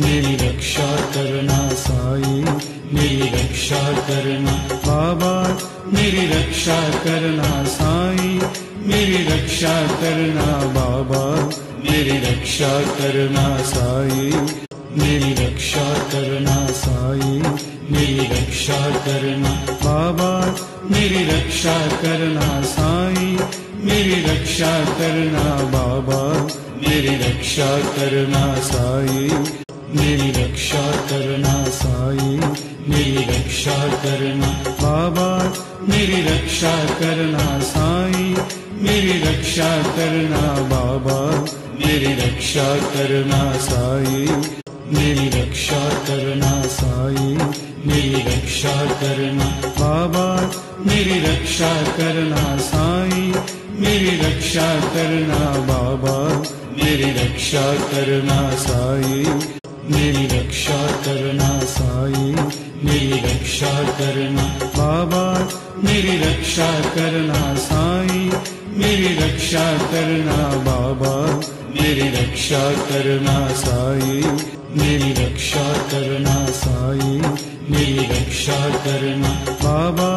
मेरी रक्षा करना साई, मेरी रक्षा करना बाबा, मेरी रक्षा करना साई, मेरी रक्षा करना बाबा, मेरी रक्षा करना साई, मेरी रक्षा करना साई, मेरी रक्षा करना बाबा, मेरी रक्षा करना साई, मेरी रक्षा करना बाबा, मेरी रक्षा करना साई, मेरी रक्षा करना साई, मेरी रक्षा करना बाबा, मेरी रक्षा करना साई, मेरी रक्षा करना बाबा, मेरी रक्षा करना साई, मेरी रक्षा करना साई, मेरी रक्षा करना बाबा, मेरी रक्षा करना साई, मेरी रक्षा करना बाबा, मेरी रक्षा करना साई, मेरी रक्षा करना साई, मेरी रक्षा करना बाबा, मेरी रक्षा करना साई, मेरी रक्षा करना बाबा, मेरी रक्षा करना साई, मेरी रक्षा करना साई, मेरी रक्षा करना बाबा,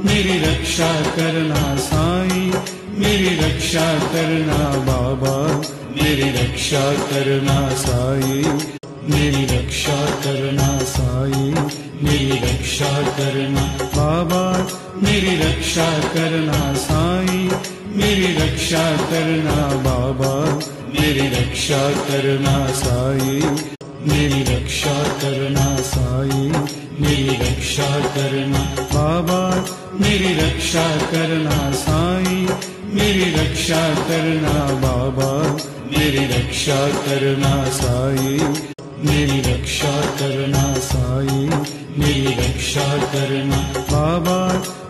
मेरी रक्षा करना साई, मेरी रक्षा करना बाबा, मेरी रक्षा करना साई, मेरी रक्षा करना साई, मेरी रक्षा करना बाबा, मेरी रक्षा करना साई, मेरी रक्षा करना बाबा, मेरी रक्षा करना साई, मेरी रक्षा करना साई, मेरी रक्षा करना बाबा, मेरी रक्षा करना साई, मेरी रक्षा करना बाबा, मेरी रक्षा करना साई, मेरी रक्षा करना साई, मेरी रक्षा करना बाबा,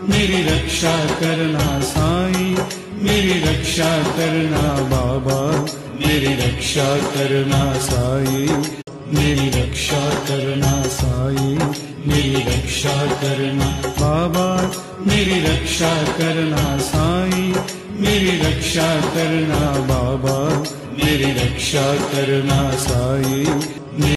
मेरी रक्षा करना साई, मेरी रक्षा करना बाबा, मेरी रक्षा करना साई, मेरी रक्षा करना साई, मेरी रक्षा करना बाबा, मेरी रक्षा करना साई, मेरी रक्षा करना बाबा, मेरी रक्षा करना साई।